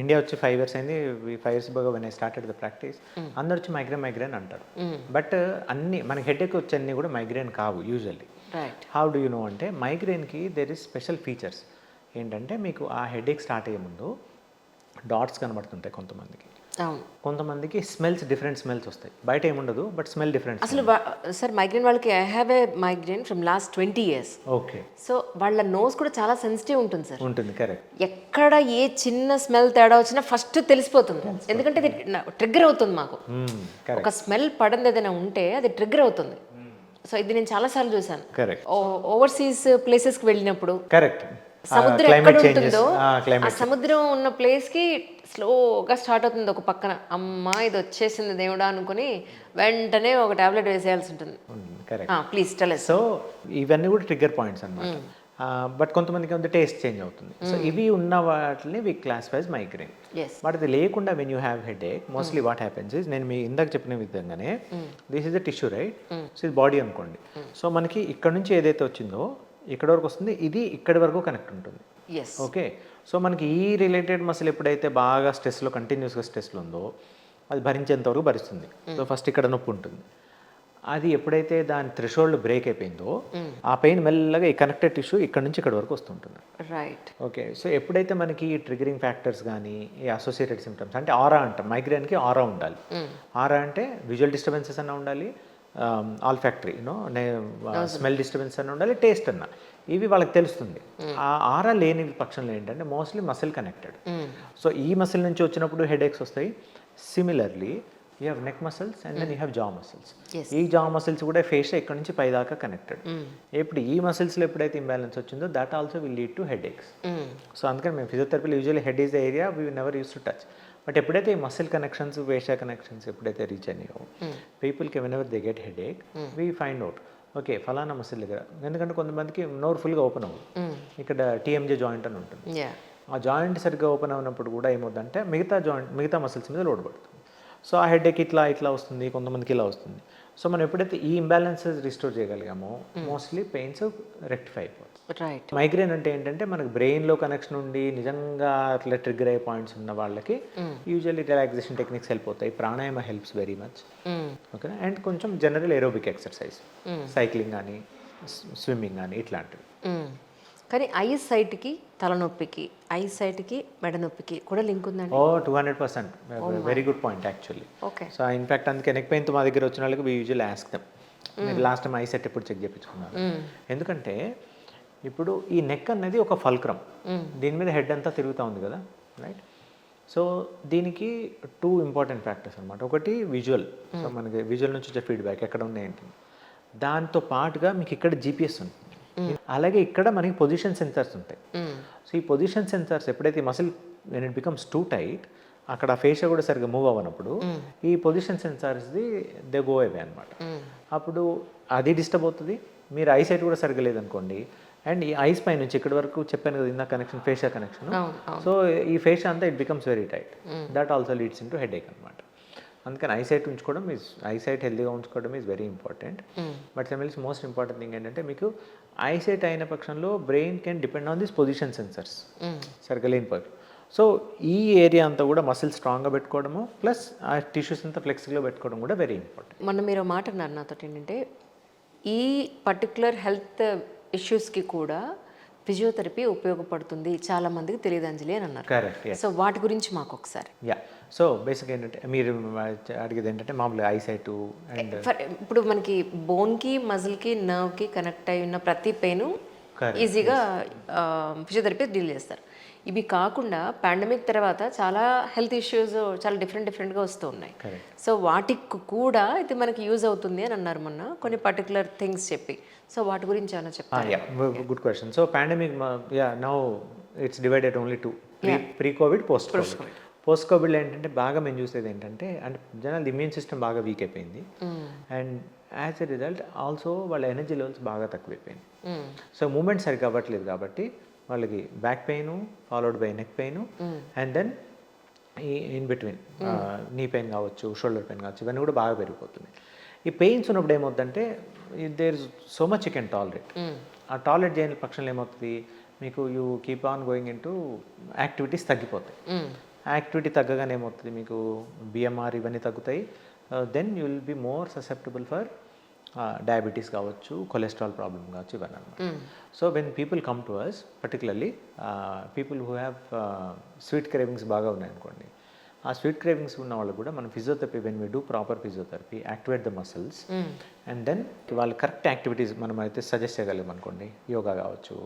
India వచ్చి 5 years అయింది. 5 years బాగా when I started the practice అందరు వచ్చి మైగ్రేన్ అంటారు. బట్ అన్ని మనకి హెడేక్ వచ్చి అన్నీ కూడా మైగ్రేన్ కావు usually. How do you know అంటే మైగ్రేన్కి దేర్ ఇస్ స్పెషల్ ఫీచర్స్ ఏంటంటే మీకు ఆ హెడేక్ స్టార్ట్ అయ్యే ముందు డాట్స్ కనబడుతుంటాయి కొంతమందికి. కొంతమందికి డిఫరెంట్ స్మెల్స్ వస్తాయి. బయట ఏముండదు బట్ స్మెల్ డిఫరెంట్. అసలు సార్ మైగ్రేన్ వాళ్ళకి I have a migraine from last 20 years. Okay. So వాళ్ళ నోస్ కూడా చాలా సెన్సిటివ్ ఉంటుంది సార్. ఉంటుంది, కరెక్ట్. ఎక్కడ ఏ చిన్న స్మెల్ తేడా వచ్చినా ఫస్ట్ తెలిసిపోతుంది. ఎందుకంటే అది ట్రిగ్గర్ అవుతుంది మాకు. ఒక స్మెల్ పడింది ఏదైనా ఉంటే అది ట్రిగ్గర్ అవుతుంది. సో ఇది నేను చాలాసార్లు చూసాను. ఓవర్సీస్ ప్లేసెస్కి వెళ్ళినప్పుడు కరెక్ట్ సముద్రం ఎక్కడ ఉంటుందో ఆ సముద్రం ఉన్న ప్లేస్కి స్లోగా స్టార్ట్ అవుతుంది ఒక పక్కన. అమ్మా ఇది వచ్చేసింది దేవుడా అనుకుని వెంటనే ఒక టాబ్లెట్ వేసేయాల్సి ఉంటుంది. Please tell us. సో ఇవన్నీ కూడా ట్రిగ్గర్ పాయింట్స్ అనమాట. బట్ కొంతమందికి ఉంది టేస్ట్ చేంజ్ అవుతుంది. సో ఇవి ఉన్న వాటిని వి క్లాసిఫైజ్ మైగ్రేన్. బట్ అది లేకుండా when you have headache mostly what happens is, నేను మీ ఇందాక చెప్పిన విధంగానే this is the tissue right. So ఇది బాడీ అనుకోండి. సో మనకి ఇక్కడ నుంచి ఏదైతే వచ్చిందో ఇక్కడ వరకు వస్తుంది, ఇది ఇక్కడి వరకు కనెక్ట్ ఉంటుంది. ఓకే. సో మనకి ఈ రిలేటెడ్ మసిల్ ఎప్పుడైతే బాగా స్ట్రెస్లో కంటిన్యూస్గా స్ట్రెస్లో ఉందో అది భరించేంత వరకు భరిస్తుంది. సో ఫస్ట్ ఇక్కడ నొప్పి ఉంటుంది. అది ఎప్పుడైతే దాని థ్రెషోల్డ్ బ్రేక్ అయిపోయిందో ఆ పెయిన్ మెల్లగా ఈ కనెక్టెడ్ టిష్యూ ఇక్కడ నుంచి ఇక్కడ వరకు వస్తుంటుంది. రైట్. ఓకే. సో ఎప్పుడైతే మనకి ఈ ట్రిగరింగ్ ఫ్యాక్టర్స్ కానీ ఈ అసోసియేటెడ్ సిమ్టమ్స్ అంటే ఆరా అంటాం, మైగ్రేన్కి ఆరా ఉండాలి. ఆరా అంటే విజువల్ డిస్టర్బెన్సెస్ అన్న ఉండాలి, ఆల్ఫాక్టరీ స్మెల్ డిస్టర్బెన్స్ అన్న ఉండాలి, టేస్ట్ అన్న. ఇవి వాళ్ళకి తెలుస్తుంది. ఆ ఆరా లేని పక్షంలో ఏంటంటే మోస్ట్లీ మసిల్ కనెక్టెడ్. సో ఈ మసిల్ నుంచి వచ్చినప్పుడు హెడేక్స్ వస్తాయి. Similarly you have neck muscles and then you have jaw muscles. ఈ జా మసిల్స్ కూడా ఫేస్ ఇక్కడ నుంచి పై దాకా కనెక్టెడ్. ఇప్పుడు ఈ మసిల్స్లో ఎప్పుడైతే ఇంబ్యాలెన్స్ వచ్చిందో that also will lead to headaches. So అందుకని మేము ఫిజియోథెరపీలో usually head is the area we never use to touch. But ఎప్పుడైతే ఈ మసిల్ కనెక్షన్స్ వేషా కనెక్షన్స్ ఎప్పుడైతే రీచ్ అయినాయో పీపుల్కి whenever they get headache we find out okay ఫలానా మసిల్ దగ్గర. ఎందుకంటే కొంతమందికి నోరు ఫుల్గా ఓపెన్ అవ్వదు. ఇక్కడ టీఎంజే జాయింట్ అని ఉంటుంది. ఆ జాయింట్ సరిగ్గా ఓపెన్ అయినప్పుడు కూడా ఏమవుతుందంటే మిగతా మసిల్స్ మీద లోడ్ పడుతుంది. సో ఆ హెడేక్ ఇట్లా వస్తుంది, కొంతమందికి ఇలా వస్తుంది. సో మనం ఎప్పుడైతే ఈ ఇంబ్యాలెన్సెస్ రిస్టోర్ చేయగలిగామో మోస్ట్లీ పెయిన్స్ రెక్టిఫై అయిపోతుంది. రైట్. మైగ్రేన్ అంటే ఏంటంటే మనకు బ్రెయిన్లో కనెక్షన్ ఉండి నిజంగా అట్లా ట్రిగ్గర్ అయ్యే పాయింట్స్ ఉన్న వాళ్ళకి యూజువల్లీ రిలాక్సేషన్ టెక్నిక్స్ హెల్ప్ అవుతాయి. Pranayama helps very much. Okay. And కొంచెం జనరల్ ఏరోబిక్ ఎక్సర్సైజ్, సైక్లింగ్ కానీ స్విమ్మింగ్ కానీ ఇట్లాంటివి. కానీ ఐ సైట్కి తలనొప్పికి, ఐ సైట్కి మెడ నొప్పికి కూడా లింక్ ఉందండి. 200%. Very good point actually. Okay. So in fact అందుకే నెక్ పెయిన్తో మా దగ్గర వచ్చిన వాళ్ళకి వీ యూజువల్లీ ఆస్క్ దెమ్ మీరు లాస్ట్ టైం ఐ సెట్ ఎప్పుడు చెక్ చేయించుకున్నారు. ఎందుకంటే ఇప్పుడు ఈ నెక్ అనేది ఒక ఫల్క్రమ్, దీని మీద హెడ్ అంతా తిరుగుతూ ఉంది కదా, రైట్. సో దీనికి 2 ఇంపార్టెంట్ ఫ్యాక్టర్స్ అనమాట. ఒకటి విజువల్. సో మనకి విజువల్ నుంచి వచ్చే ఫీడ్బ్యాక్ ఎక్కడ ఉన్నాయి ఏంటి, దాంతో పాటుగా మీకు ఇక్కడ జీపీఎస్ ఉంటుంది. అలాగే ఇక్కడ మనకి పొజిషన్ సెన్సార్స్ ఉంటాయి. సో ఈ పొజిషన్ సెన్సార్స్ ఎప్పుడైతే muscle when it becomes two tight అక్కడ ఫేషియా కూడా సరిగ్గా మూవ్ అవ్వనప్పుడు ఈ పొజిషన్ సెన్సార్స్ది దే గో అవే అనమాట. అప్పుడు అది డిస్టర్బ్ అవుతుంది. మీరు ఐ సైట్ కూడా సరిగ్గా లేదనుకోండి, అండ్ ఈ ఐస్ పై నుంచి ఇక్కడ వరకు చెప్పాను కదా ఇందా కనెక్షన్, ఫేషియా కనెక్షన్. సో ఈ ఫేషియా అంతా it becomes very tight. That also leads into headache అనమాట. అందుకని ఐసైట్ ఉంచుకోవడం ఐసైట్ హెల్తీగా ఉంచుకోవడం ఈజ్ వెరీ ఇంపార్టెంట్. బట్ సిమిల్స్ మోస్ట్ ఇంపార్టెంట్ థింగ్ ఏంటంటే మీకు ఐసైట్ అయిన పక్షంలో brain can depend on this position sensors సరిగ్గా లేని పక్షం. సో ఈ ఏరియా అంతా కూడా మసిల్ స్ట్రాంగ్గా పెట్టుకోవడము ప్లస్ ఆ టిష్యూస్ అంతా ఫ్లెక్సిబుల్గా పెట్టుకోవడం కూడా వెరీ ఇంపార్టెంట్. మొన్న మీరు మాట అన్నారు నాతో ఏంటంటే ఈ పర్టికులర్ హెల్త్ ఇష్యూస్కి కూడా ఫిజియోథెరపీ ఉపయోగపడుతుంది, చాలా మందికి తెలియదు అంజలి అని అన్నారు. కరెక్ట్. సో వాటి గురించి మాకు ఒకసారి. సో బేసిక్గా ఏంటంటే మీరు అడిగేది ఏంటంటే మామూలుగా ఐసైట్ అండ్ ఇప్పుడు మనకి బోన్కి మజిల్కి నర్వ్కి కనెక్ట్ అయి ఉన్న ప్రతి పెయిన్ ఈజీగా ఫిజియోథెరపీ డీల్ చేస్తారు. ఇవి కాకుండా పాండమిక్ తర్వాత చాలా హెల్త్ ఇష్యూస్ చాలా డిఫరెంట్గా వస్తూ ఉన్నాయి. సో వాటికి కూడా ఇది మనకి యూజ్ అవుతుంది అని అన్నారు మొన్న కొన్ని పర్టికులర్ థింగ్స్ చెప్పి. సో వాటి గురించి ఏమైనా చెప్తారా? Good question. So pandemic now it's divided only two, pre COVID, post COVID. Post కోవిడ్లో ఏంటంటే బాగా మేము చూసేది ఏంటంటే అంటే జనాలు ఇమ్యూన్ సిస్టమ్ బాగా వీక్ అయిపోయింది and as a result also వాళ్ళ ఎనర్జీ లెవెల్స్ బాగా తక్కువైపోయింది. సో మూమెంట్ సరిగ్గా అవ్వట్లేదు కాబట్టి వాళ్ళకి back pain followed by neck pain and then ఈ ఇన్ బిట్వీన్ నీ పెయిన్ కావచ్చు, షోల్డర్ పెయిన్ కావచ్చు, ఇవన్నీ కూడా బాగా పెరిగిపోతుంది. ఈ పెయిన్స్ ఉన్నప్పుడు ఏమవుతుందంటే there is so much you can tolerate. ఆ టాలరేట్ చేయని పక్షంలో ఏమవుతుంది మీకు you keep on going in to activities తగ్గిపోతాయి. యాక్టివిటీ తగ్గగానే ఏమవుతుంది మీకు బిఎంఆర్ ఇవన్నీ తగ్గుతాయి. Then you will be more susceptible for diabetes కావచ్చు, కొలెస్ట్రాల్ ప్రాబ్లమ్ కావచ్చు, ఇవన్నీ అనమాట. So when people come to us, particularly people who have sweet cravings బాగా ఉన్నాయనుకోండి, ఆ స్వీట్ క్రేవింగ్స్ ఉన్న వాళ్ళు కూడా మనం physiotherapy, when we do proper physiotherapy, activate the muscles and then వాళ్ళు కరెక్ట్ యాక్టివిటీస్ మనం అయితే సజెస్ట్ చేయగలం అనుకోండి, యోగా కావచ్చు,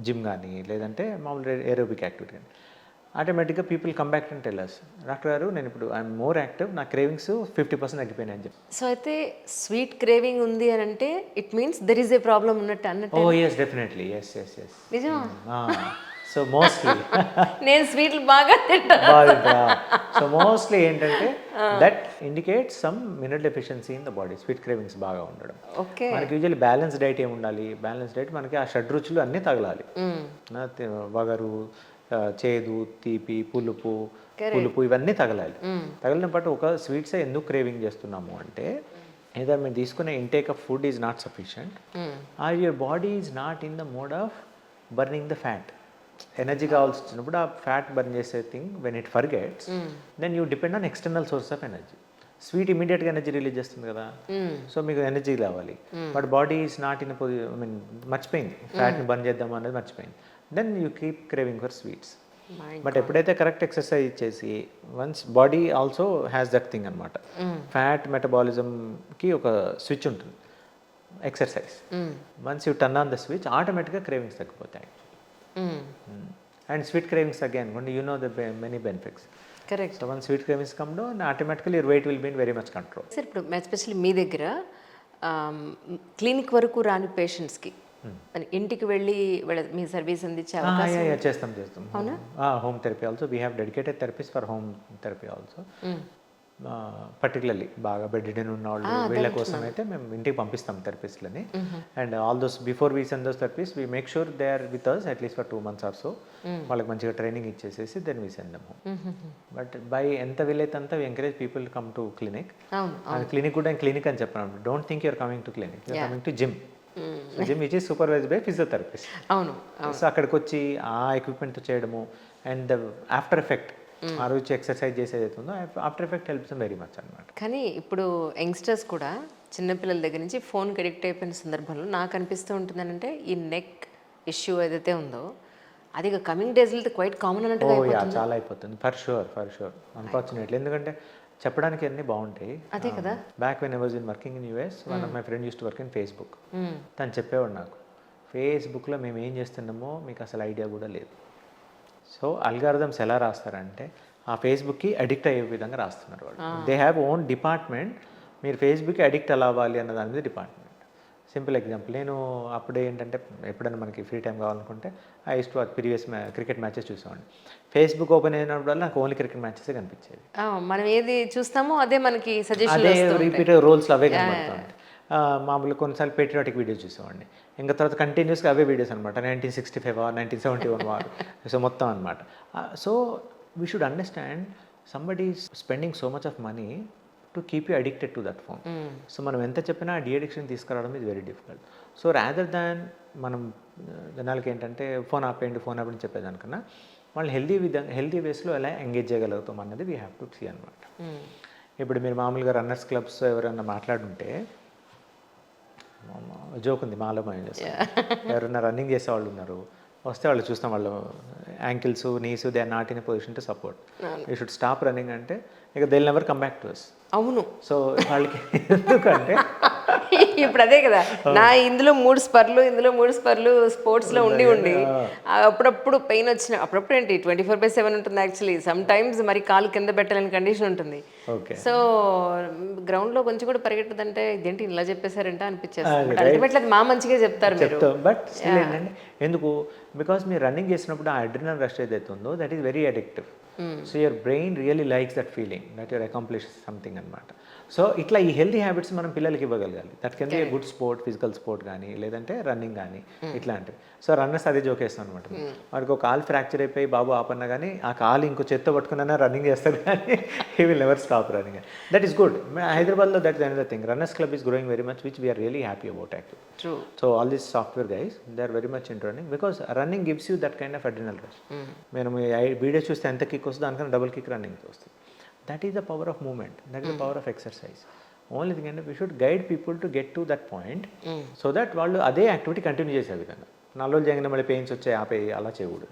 జిమ్ కానీ, లేదంటే మామూలు ఏరోబిక్ యాక్టివిటీ కానీ, ఆటోమేటిక్గా people come back and tell us, doctor గారు నేను ఇప్పుడు ఐఎమ్ మోర్ యాక్టివ్, నా క్రేవింగ్స్ 50% తగ్గిపోయినాయి అని చెప్పి. సో అయితే స్వీట్ క్రేవింగ్ ఉంది అని అంటే it means there is a problem ఉన్నట్టు అన్నట్టు. Oh yes, definitely, yes yes yes. నిజమా? సో మోస్ట్లీ నేను స్వీట్లు బాగా తింటాను. సో మోస్ట్లీ ఏంటంటే that indicates some mineral deficiency in the body, sweet cravings బాగా ఉండడం. ఓకే. మనకి యూజువల్లీ బ్యాలెన్స్ డైట్ ఏమి ఉండాలి, బ్యాలెన్స్ డైట్ మనకి ఆ షడ్రుచులు అన్నీ తగలాలి. వగరు, చేదు, తీపి, పులుపు ఇవన్నీ తగలాలి. తగిలిన పాటు ఒక స్వీట్సే ఎందుకు క్రేవింగ్ చేస్తున్నాము అంటే, ఏదో మీరు తీసుకునే intake of food is not sufficient, or your body is not in the mode of burning the fat. Energy కావాల్సి వచ్చినప్పుడు ఆ ఫ్యాట్ బర్న్ చేసే thing when it forgets, then you depend on external source of energy. Sweet ఇమీడియట్గా energy release చేస్తుంది కదా, so మీకు energy కావాలి, but body is not in I mean మర్చిపోయింది ఫ్యాట్ని బర్న్ చేద్దాం అనేది మర్చిపోయింది. Then you keep craving for sweets. But ఎప్పుడైతే కరెక్ట్ ఎక్సర్సైజ్ చేసి, once body also has that thing అనమాట, ఫ్యాట్ మెటబాలిజంకి ఒక స్విచ్ ఉంటుంది, exercise. Once you turn on the switch, ఆటోమేటిక్గా క్రేవింగ్స్ తగ్గిపోతాయి. And sweet cravings again, you know the many benefits. Correct. So when sweet cravings come down, automatically your weight will be in very much control. Sir ఇప్పుడు especially మీ దగ్గర clinic వరకు రాని పేషెంట్స్కి ఇంటికి వెళ్ళి మీ సర్వీస్ అందించే అవకాశం? చేస్తాం. అవునా? Home therapy also, we have dedicated therapies for home therapy also. Particularly బాగా బెడ్ రిడెన్ ఉన్న వాళ్ళు, వీళ్ళ కోసం అయితే మేము ఇంటికి పంపిస్తాం థెరపిస్ట్లని. And all those before we send those therapies, we make sure they are with us at least for 2 months or so. వాళ్ళకి మంచిగా ట్రైనింగ్ ఇచ్చేసేసి then we send them home. But by ఎంత వీలైతే అంత we encourage people come to clinic. అది clinic కూడా clinic అని చెప్పినాం, don't think you're coming to clinic, you're coming to gym. Gym which is supervised by physiotherapist. అవును. So అక్కడికి వచ్చి ఆ ఎక్విప్మెంట్తో చేయడము అండ్ ద ఆఫ్టర్ ఎఫెక్ట్, ఆ రోజు ఎక్సర్సైజ్ చేసేది అవుతుందో after effect helps very much అనమాట. కానీ ఇప్పుడు యంగ్స్టర్స్ కూడా చిన్నపిల్లల దగ్గర నుంచి ఫోన్కి అడిక్ట్ అయిపోయిన సందర్భంలో నాకు అనిపిస్తూ ఉంటుందనంటే, ఈ నెక్ ఇష్యూ ఏదైతే ఉందో అది ఇక కమింగ్ డేస్లో క్వైట్ కామన్ అన్నట్టుగా చాలా అయిపోతుంది. For sure unfortunately. ఎందుకంటే చెప్పడానికి అన్నీ బాగుంటాయి. అదే కదా. Back when I was in working in US, one of my friend use to work in Facebook. తను చెప్పేవాడు నాకు, ఫేస్బుక్లో మేము ఏం చేస్తున్నామో మీకు అసలు ఐడియా కూడా లేదు. సో అల్గారిథమ్స్ ఎలా రాస్తారంటే, ఆ ఫేస్బుక్కి అడిక్ట్ అయ్యే విధంగా రాస్తున్నారు వాళ్ళు. దే హ్యావ్ ఓన్ డిపార్ట్మెంట్, మీరు ఫేస్బుక్కి అడిక్ట్ ఎలా అవ్వాలి అన్న దాని మీద డిపార్ట్మెంట్. సింపుల్ ఎగ్జాంపుల్, నేను అప్పుడే ఏంటంటే ఎప్పుడైనా మనకి ఫ్రీ టైం కావాలనుకుంటే I use to previous cricket matches చూసేవాడిని. ఫేస్బుక్ ఓపెన్ అయినప్పుడు నాకు ఓన్లీ క్రికెట్ మ్యాచెస్ కనిపించేది. మనం ఏది చూస్తామో అదే మనకి సజెషన్, అదే రిపీట్ రోల్స్ అవే కనబడుతుంది. మామూలుగా కొన్నిసార్లు పేట్రియాటిక్ వీడియోస్ చూసేవాడిని, ఇంకా తర్వాత కంటిన్యూస్గా అవే వీడియోస్ అనమాట, 1965 1971 వారు. సో మొత్తం అనమాట. So we should understand somebody spending so much of money to keep you addicted to that phone. So మనం ఎంత చెప్పినా డీ అడిక్షన్ తీసుకురావడం is very difficult. So rather than మనం జనాలకి ఏంటంటే ఫోన్ ఆపేయండి చెప్పేదానికన్నా వాళ్ళు హెల్దీ వేస్లో ఎలా ఎంగేజ్ చేయగలుగుతాం అన్నది వీ హ్యావ్ టు సీ అనమాట. ఇప్పుడు మీరు మామూలుగా రన్నర్స్ క్లబ్స్ ఎవరైనా మాట్లాడుంటే జోక్ ఉంది, మాలో మేము చేస్తాం. ఎవరైనా రన్నింగ్ చేసే వాళ్ళు ఉన్నారు, వస్తే వాళ్ళు చూస్తాం, వాళ్ళు ankles, knees, they are not in a position to support, you should stop running అంటే ఇక they will never come back to us. అవును. సో వాళ్ళకి ఎందుకంటే ఇప్పుడు అదే కదా, ఇందులో 3 స్పర్లు స్పోర్ట్స్లో ఉండి అప్పుడప్పుడు పెయిన్ వచ్చిన, అప్పుడప్పుడు ఏంటి 24/7 ఉంటుంది యాక్చువల్లీ. సమ్ టైమ్స్ మరి కాలు కింద పెట్టలేని కండిషన్ ఉంటుంది. సో గ్రౌండ్లో కొంచెం కూడా పరిగెట్టదంటే ఇదేంటి ఇలా చెప్పేశారంటే అనిపించేస్తుంది. అల్టిమేట్లీ అది మా మంచిగా చెప్తారు మీరు. బట్ స్టిల్ ఏంటంటే ఎందుకు, బికాస్ మీరు రన్నింగ్ చేసినప్పుడు ఆ అడ్రినల్ రష్ ఏదైతే ఉందో that is very addictive. So your brain really likes that feeling that your accomplish something అనమాట. సో ఇట్లా ఈ హెల్తీ హ్యాబిట్స్ మనం పిల్లలకి ఇవ్వగలగాలి. That can be a good sport, physical sport కానీ, లేదంటే రన్నింగ్ కానీ, ఇట్లాంటివి. సో రన్నర్స్ అదే జోకేస్తాం అనమాట. వాడికి ఒక కాలు ఫ్రాక్చర్ అయిపోయి బాబు ఆపన్నా కానీ ఆ కాలు ఇంకో చేత్తో పట్టుకున్నా రన్నింగ్ చేస్తాడు కానీ he will never stop. stop running. That is good. Hyderabad, that is another thing. Runners Club is growing very much, which we are really happy about actually. True. So all these software guys, they are very much into running because running gives you that kind of adrenal rush. మనం video చూస్తే ఎంత kick వస్తుందో దానికన్నా double kick running వస్తుంది. That is the power of moment, that is the power of exercise. Only thing అంటే we should guide people to get to that point so that వాళ్ళు అదే activity continue చేసే విధంగా. 4 రోజులు చేయగానే మళ్ళీ పెయిన్స్ వచ్చాయి ఆపేయి అలా చేయకూడదు.